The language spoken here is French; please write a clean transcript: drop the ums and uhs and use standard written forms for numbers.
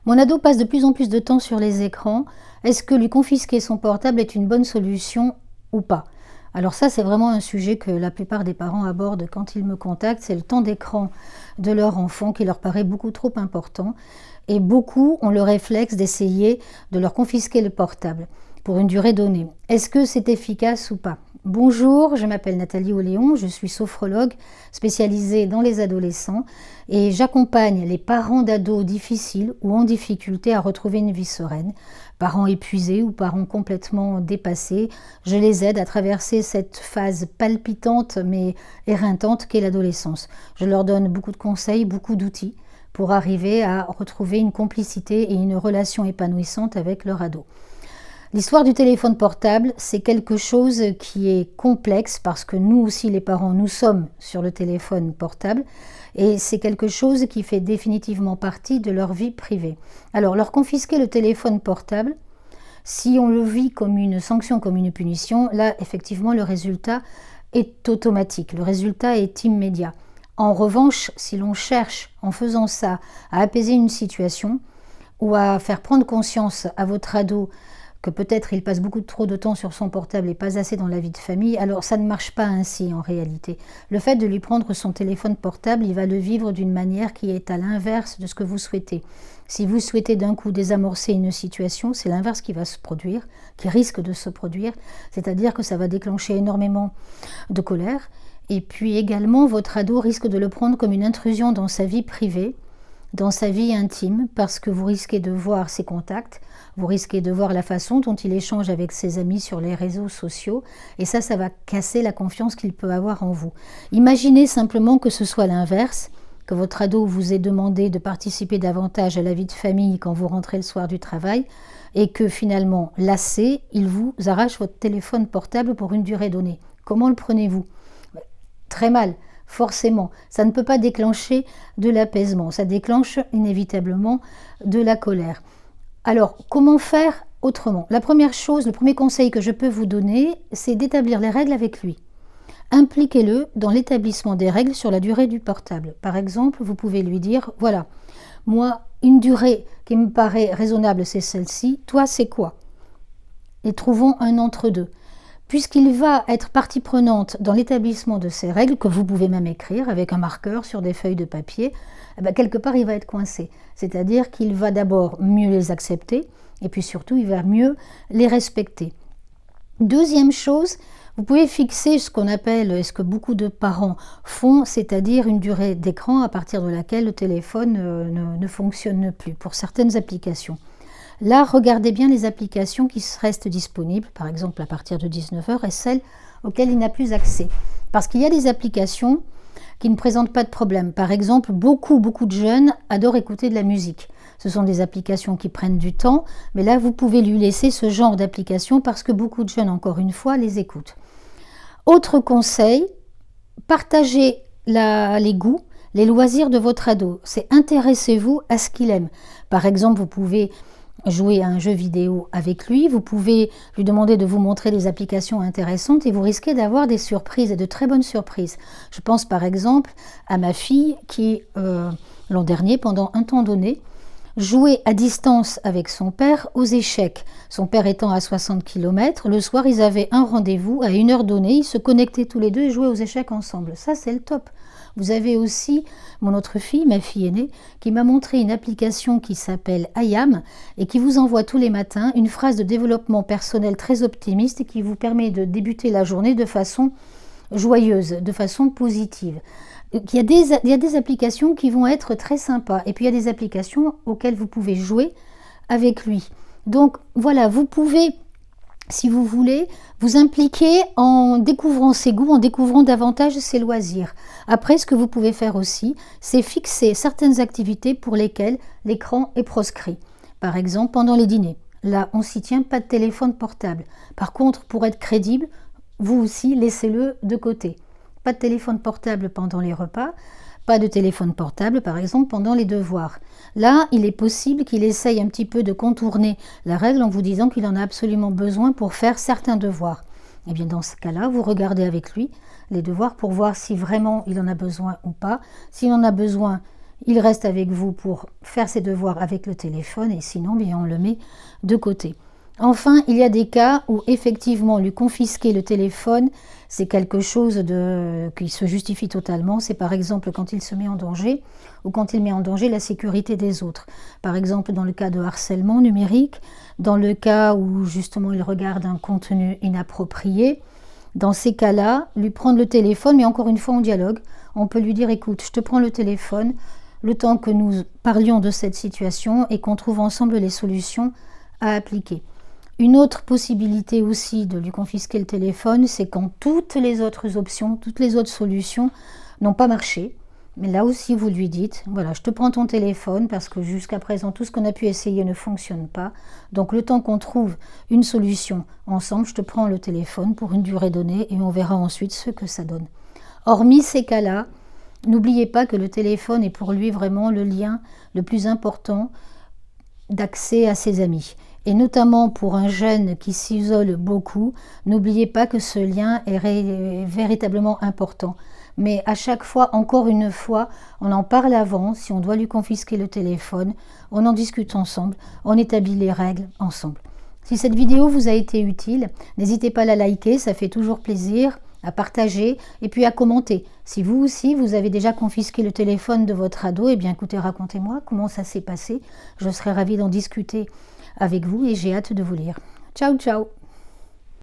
Mon ado passe de plus en plus de temps sur les écrans. Est-ce que lui confisquer son portable est une bonne solution ou pas? Alors ça, c'est vraiment un sujet que la plupart des parents abordent quand ils me contactent. C'est le temps d'écran de leur enfant qui leur paraît beaucoup trop important. Et beaucoup ont le réflexe d'essayer de leur confisquer le portable pour une durée donnée. Est-ce que c'est efficace ou pas? Bonjour, je m'appelle Nathalie Oléon, je suis sophrologue spécialisée dans les adolescents et j'accompagne les parents d'ados difficiles ou en difficulté à retrouver une vie sereine. Parents épuisés ou parents complètement dépassés, je les aide à traverser cette phase palpitante mais éreintante qu'est l'adolescence. Je leur donne beaucoup de conseils, beaucoup d'outils pour arriver à retrouver une complicité et une relation épanouissante avec leur ado. L'histoire du téléphone portable, c'est quelque chose qui est complexe parce que nous aussi les parents, nous sommes sur le téléphone portable et c'est quelque chose qui fait définitivement partie de leur vie privée. Alors leur confisquer le téléphone portable, si on le vit comme une sanction, comme une punition, là effectivement le résultat est automatique, le résultat est immédiat. En revanche, si l'on cherche en faisant ça à apaiser une situation ou à faire prendre conscience à votre ado que peut-être il passe beaucoup trop de temps sur son portable et pas assez dans la vie de famille, alors ça ne marche pas ainsi en réalité. Le fait de lui prendre son téléphone portable, il va le vivre d'une manière qui est à l'inverse de ce que vous souhaitez. Si vous souhaitez d'un coup désamorcer une situation, c'est l'inverse qui va se produire, qui risque de se produire, c'est-à-dire que ça va déclencher énormément de colère, et puis également votre ado risque de le prendre comme une intrusion dans sa vie privée, dans sa vie intime, parce que vous risquez de voir ses contacts, vous risquez de voir la façon dont il échange avec ses amis sur les réseaux sociaux, et ça va casser la confiance qu'il peut avoir en vous. Imaginez simplement que ce soit l'inverse, que votre ado vous ait demandé de participer davantage à la vie de famille quand vous rentrez le soir du travail, et que finalement, lassé, il vous arrache votre téléphone portable pour une durée donnée. Comment le prenez-vous? Très mal. Forcément, ça ne peut pas déclencher de l'apaisement, ça déclenche inévitablement de la colère. Alors, comment faire autrement? La première chose, le premier conseil que je peux vous donner, c'est d'établir les règles avec lui. Impliquez-le dans l'établissement des règles sur la durée du portable. Par exemple, vous pouvez lui dire, voilà, moi, une durée qui me paraît raisonnable, c'est celle-ci, toi, c'est quoi? Et trouvons un entre-deux. Puisqu'il va être partie prenante dans l'établissement de ces règles, que vous pouvez même écrire avec un marqueur sur des feuilles de papier, quelque part il va être coincé. C'est-à-dire qu'il va d'abord mieux les accepter, et puis surtout il va mieux les respecter. Deuxième chose, vous pouvez fixer ce qu'on appelle, et ce que beaucoup de parents font, c'est-à-dire une durée d'écran à partir de laquelle le téléphone ne fonctionne plus pour certaines applications. Là, regardez bien les applications qui restent disponibles, par exemple à partir de 19h, et celles auxquelles il n'a plus accès. Parce qu'il y a des applications qui ne présentent pas de problème. Par exemple, beaucoup de jeunes adorent écouter de la musique. Ce sont des applications qui prennent du temps, mais là, vous pouvez lui laisser ce genre d'application parce que beaucoup de jeunes, encore une fois, les écoutent. Autre conseil, partagez les goûts, les loisirs de votre ado. C'est intéressez-vous à ce qu'il aime. Par exemple, vous pouvez jouer à un jeu vidéo avec lui, vous pouvez lui demander de vous montrer des applications intéressantes et vous risquez d'avoir des surprises et de très bonnes surprises. Je pense par exemple à ma fille qui, l'an dernier, pendant un temps donné, jouait à distance avec son père aux échecs. Son père étant à 60 km, le soir ils avaient un rendez-vous à une heure donnée, ils se connectaient tous les deux et jouaient aux échecs ensemble. Ça c'est le top. Vous avez aussi mon autre fille, ma fille aînée, qui m'a montré une application qui s'appelle IAM et qui vous envoie tous les matins une phrase de développement personnel très optimiste et qui vous permet de débuter la journée de façon joyeuse, de façon positive. Il y a des applications qui vont être très sympas et puis il y a des applications auxquelles vous pouvez jouer avec lui. Donc voilà, vous pouvez, si vous voulez, vous impliquer en découvrant ses goûts, en découvrant davantage ses loisirs. Après, ce que vous pouvez faire aussi, c'est fixer certaines activités pour lesquelles l'écran est proscrit. Par exemple, pendant les dîners. Là, on s'y tient, pas de téléphone portable. Par contre, pour être crédible, vous aussi, laissez-le de côté. Pas de téléphone portable pendant les repas, pas de téléphone portable, par exemple, pendant les devoirs. Là, il est possible qu'il essaye un petit peu de contourner la règle en vous disant qu'il en a absolument besoin pour faire certains devoirs. Et bien, dans ce cas-là, vous regardez avec lui les devoirs pour voir si vraiment il en a besoin ou pas. S'il en a besoin, il reste avec vous pour faire ses devoirs avec le téléphone et sinon, bien, on le met de côté. Enfin, il y a des cas où effectivement lui confisquer le téléphone, c'est quelque chose qui se justifie totalement. C'est par exemple quand il se met en danger ou quand il met en danger la sécurité des autres. Par exemple dans le cas de harcèlement numérique, dans le cas où justement il regarde un contenu inapproprié. Dans ces cas-là, lui prendre le téléphone, mais encore une fois on dialogue. On peut lui dire écoute, je te prends le téléphone, le temps que nous parlions de cette situation et qu'on trouve ensemble les solutions à appliquer. Une autre possibilité aussi de lui confisquer le téléphone, c'est quand toutes les autres options, toutes les autres solutions n'ont pas marché. Mais là aussi, vous lui dites, voilà, je te prends ton téléphone parce que jusqu'à présent, tout ce qu'on a pu essayer ne fonctionne pas. Donc, le temps qu'on trouve une solution ensemble, je te prends le téléphone pour une durée donnée et on verra ensuite ce que ça donne. Hormis ces cas-là, n'oubliez pas que le téléphone est pour lui vraiment le lien le plus important d'accès à ses amis. Et notamment pour un jeune qui s'isole beaucoup, n'oubliez pas que ce lien est véritablement important. Mais à chaque fois, encore une fois, on en parle avant, si on doit lui confisquer le téléphone, on en discute ensemble, on établit les règles ensemble. Si cette vidéo vous a été utile, n'hésitez pas à la liker, ça fait toujours plaisir, à partager et puis à commenter. Si vous aussi, vous avez déjà confisqué le téléphone de votre ado, eh bien écoutez, racontez-moi comment ça s'est passé. Je serai ravie d'en discuter avec vous et j'ai hâte de vous lire. Ciao, ciao!